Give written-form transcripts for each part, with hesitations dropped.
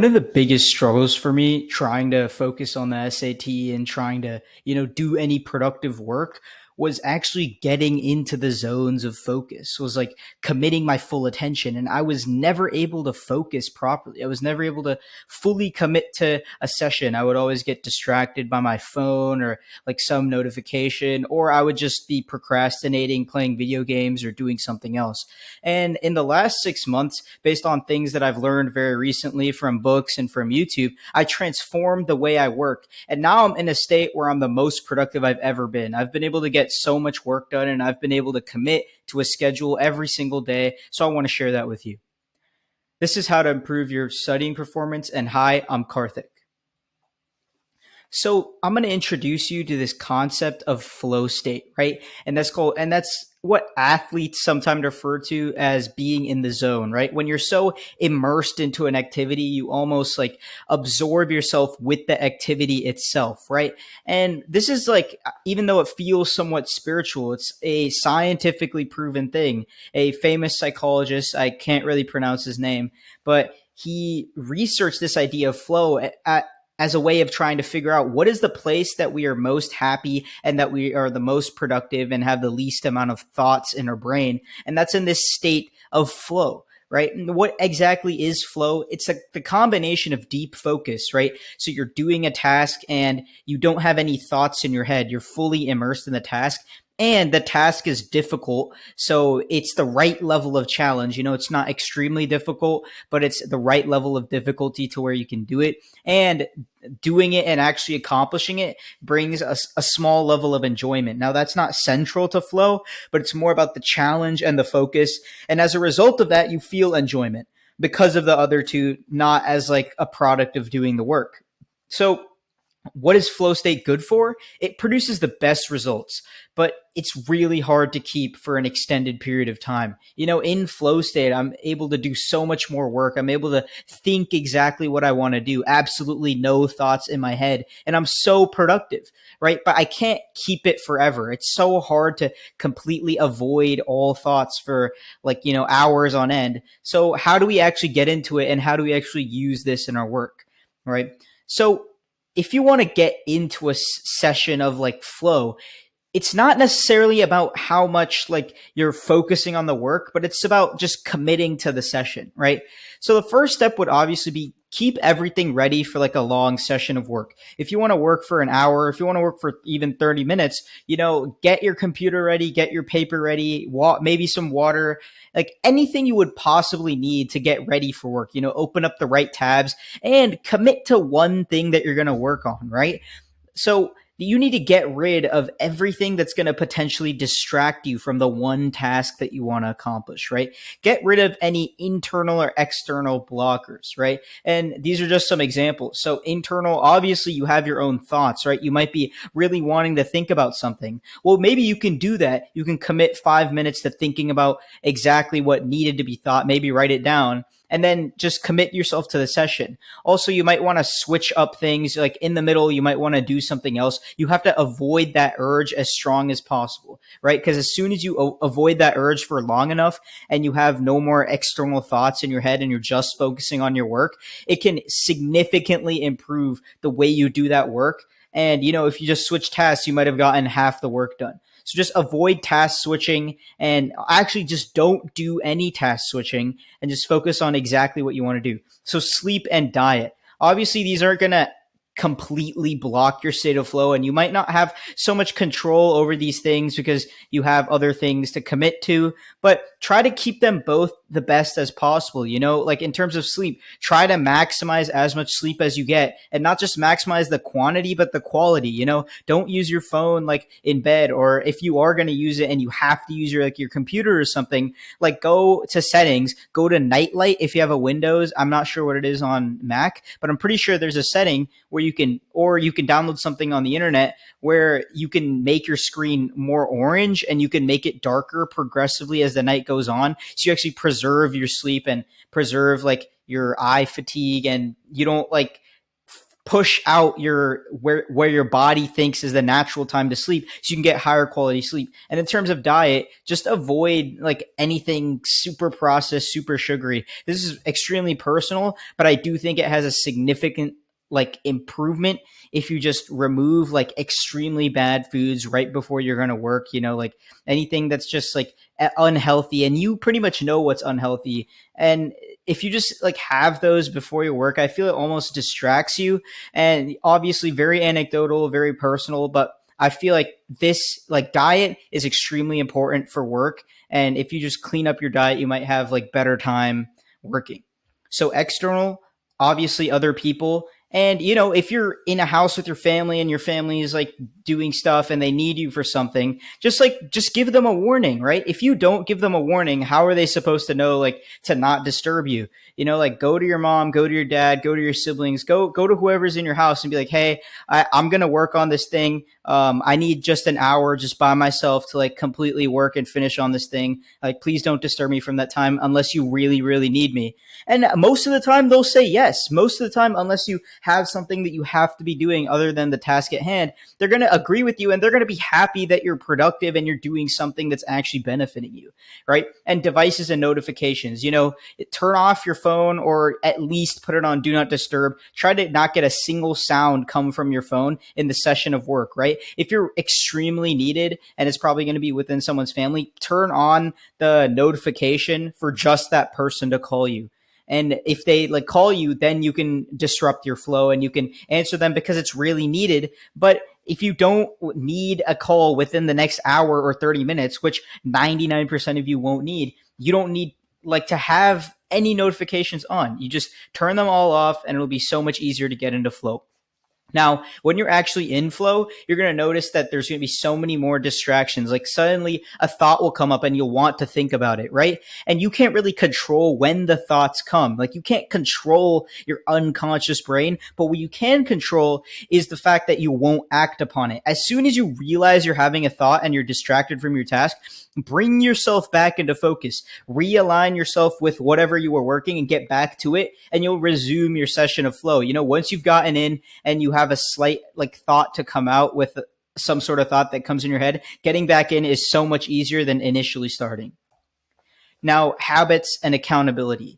One of the biggest struggles for me trying to focus on the SAT and trying to, do any productive work was actually getting into the zones of focus, was like committing my full attention. And I was never able to focus properly. I was never able to fully commit to a session. I would always get distracted by my phone or like some notification, or I would just be procrastinating, playing video games or doing something else. And in the last 6 months, based on things that I've learned very recently from books and from YouTube, I transformed the way I work. And now I'm in a state where I'm the most productive I've ever been. I've been able to get so much work done and I've been able to commit to a schedule every single day. So I want to share that with you. This is how to improve your studying performance. And hi, I'm Karthik. So I'm going to introduce you to this concept of flow state, right? And that's what athletes sometimes refer to as being in the zone, right? When you're so immersed into an activity, you almost like absorb yourself with the activity itself, right? And this is like, even though it feels somewhat spiritual, it's a scientifically proven thing. A famous psychologist, I can't really pronounce his name, but he researched this idea of flow as a way of trying to figure out what is the place that we are most happy and that we are the most productive and have the least amount of thoughts in our brain. And that's in this state of flow, right? And what exactly is flow? It's the combination of deep focus, right? So you're doing a task and you don't have any thoughts in your head. You're fully immersed in the task. And the task is difficult. So it's the right level of challenge. It's not extremely difficult, but it's the right level of difficulty to where you can do it. And doing it and actually accomplishing it brings a small level of enjoyment. Now, that's not central to flow, but it's more about the challenge and the focus. And as a result of that, you feel enjoyment because of the other two, not as like a product of doing the work. So what is flow state good for? It produces the best results, but it's really hard to keep for an extended period of time. In flow state, I'm able to do so much more work. I'm able to think exactly what I want to do, absolutely no thoughts in my head, and I'm so productive, right? But I can't keep it forever. It's so hard to completely avoid all thoughts for hours on end. So how do we actually get into it and how do we actually use this in our work, right? So if you want to get into a session of like flow, it's not necessarily about how much like you're focusing on the work, but it's about just committing to the session, right? So the first step would obviously be keep everything ready for like a long session of work. If you want to work for an hour, if you want to work for even 30 minutes, get your computer ready, get your paper ready, maybe some water, like anything you would possibly need to get ready for work, open up the right tabs and commit to one thing that you're going to work on, right? So you need to get rid of everything that's going to potentially distract you from the one task that you want to accomplish, right? Get rid of any internal or external blockers, right? And these are just some examples. So internal, obviously you have your own thoughts, right? You might be really wanting to think about something. Well, maybe you can do that. You can commit 5 minutes to thinking about exactly what needed to be thought, maybe write it down, and then just commit yourself to the session. Also, you might want to switch up things like in the middle. You might want to do something else. You have to avoid that urge as strong as possible, right? Because as soon as you avoid that urge for long enough and you have no more external thoughts in your head and you're just focusing on your work, it can significantly improve the way you do that work. And, if you just switch tasks, you might have gotten half the work done. So just avoid task switching and actually just don't do any task switching and just focus on exactly what you want to do. So sleep and diet. Obviously, these aren't going to completely block your state of flow and you might not have so much control over these things because you have other things to commit to, but try to keep them both the best as possible. Like in terms of sleep, try to maximize as much sleep as you get and not just maximize the quantity, but the quality. Don't use your phone like in bed, or if you are going to use it and you have to use your computer or something, like go to settings, go to nightlight. If you have a Windows, I'm not sure what it is on Mac, but I'm pretty sure there's a setting where you can download something on the internet where you can make your screen more orange and you can make it darker progressively as the night goes on. So you actually preserve your sleep and preserve like your eye fatigue, and you don't like push out your where your body thinks is the natural time to sleep so you can get higher quality sleep. And in terms of diet, just avoid like anything super processed, super sugary. This is extremely personal, but I do think it has a significant like improvement if you just remove like extremely bad foods right before you're going to work, like anything that's just like unhealthy, and you pretty much know what's unhealthy. And if you just like have those before your work, I feel it almost distracts you. And obviously very anecdotal, very personal, but I feel like this like diet is extremely important for work. And if you just clean up your diet, you might have like better time working. So external, obviously other people. And if you're in a house with your family and your family is like doing stuff and they need you for something, just give them a warning, right? If you don't give them a warning, how are they supposed to know like to not disturb you? Like go to your mom, go to your dad, go to your siblings, go to whoever's in your house and be like, hey, I'm gonna work on this thing. I need just an hour just by myself to like completely work and finish on this thing. Like, please don't disturb me from that time unless you really, really need me. And most of the time they'll say yes. Most of the time, unless you have something that you have to be doing other than the task at hand, they're going to agree with you and they're going to be happy that you're productive and you're doing something that's actually benefiting you, right? And devices and notifications, turn off your phone or at least put it on do not disturb. Try to not get a single sound come from your phone in the session of work, right? If you're extremely needed and it's probably going to be within someone's family, turn on the notification for just that person to call you. And if they like call you, then you can disrupt your flow and you can answer them because it's really needed. But if you don't need a call within the next hour or 30 minutes, which 99% of you won't need, you don't need like to have any notifications on. You just turn them all off and it'll be so much easier to get into flow. Now, when you're actually in flow, you're going to notice that there's going to be so many more distractions. Like suddenly a thought will come up and you'll want to think about it, right? And you can't really control when the thoughts come. Like you can't control your unconscious brain, but what you can control is the fact that you won't act upon it. As soon as you realize you're having a thought and you're distracted from your task, bring yourself back into focus, realign yourself with whatever you were working and get back to it. And you'll resume your session of flow. Once you've gotten in and you have a slight like thought to come out with some sort of thought that comes in your head, getting back in is so much easier than initially starting. Now, habits and accountability.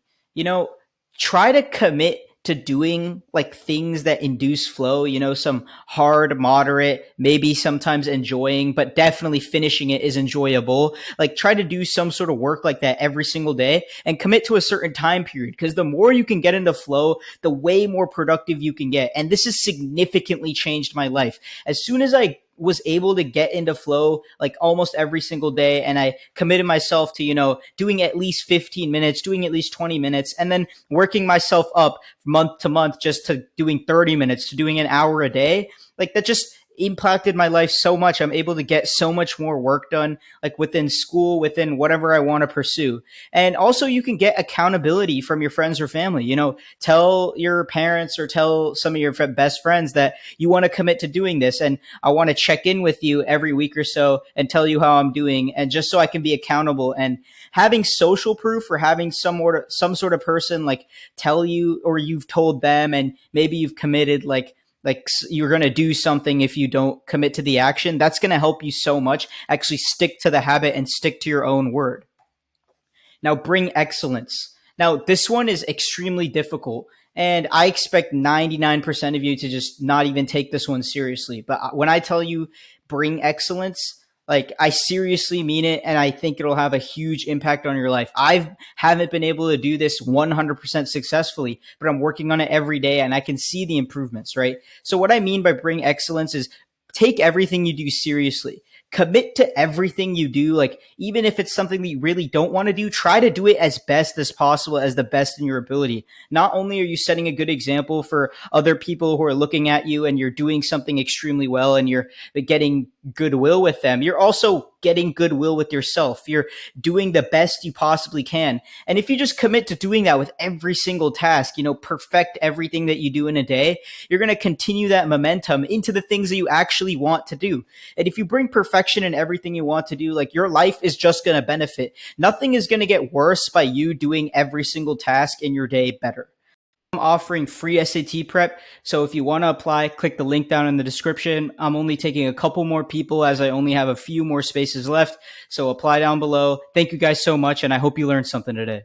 Try to commit to doing like things that induce flow, some hard, moderate, maybe sometimes enjoying, but definitely finishing it is enjoyable. Like try to do some sort of work like that every single day and commit to a certain time period, because the more you can get into flow, the way more productive you can get. And this has significantly changed my life. As soon as I was able to get into flow like almost every single day, and I committed myself to doing at least 15 minutes, doing at least 20 minutes, and then working myself up month to month just to doing 30 minutes to doing an hour a day. Like that just impacted my life so much. I'm able to get so much more work done, like within school, within whatever I want to pursue. And also you can get accountability from your friends or family. Tell your parents or tell some of your best friends that you want to commit to doing this. And I want to check in with you every week or so and tell you how I'm doing. And just so I can be accountable, and having social proof or having some sort of person like tell you, or you've told them and maybe you've committed like you're going to do something if you don't commit to the action, that's going to help you so much actually stick to the habit and stick to your own word. Now, bring excellence. Now, this one is extremely difficult, and I expect 99% of you to just not even take this one seriously. But when I tell you bring excellence, like I seriously mean it, and I think it'll have a huge impact on your life. I haven't been able to do this 100% successfully, but I'm working on it every day and I can see the improvements, right? So what I mean by bring excellence is take everything you do seriously. Commit to everything you do. Like even if it's something that you really don't want to do, try to do it as best as possible, as the best in your ability. Not only are you setting a good example for other people who are looking at you and you're doing something extremely well and you're getting goodwill with them, you're also getting goodwill with yourself. You're doing the best you possibly can. And if you just commit to doing that with every single task, perfect everything that you do in a day, you're going to continue that momentum into the things that you actually want to do. And if you bring perfection in everything you want to do, like your life is just going to benefit. Nothing is going to get worse by you doing every single task in your day better. offering free SAT prep. So if you want to apply, click the link down in the description. I'm only taking a couple more people as I only have a few more spaces left. So apply down below. Thank you guys so much, and I hope you learned something today.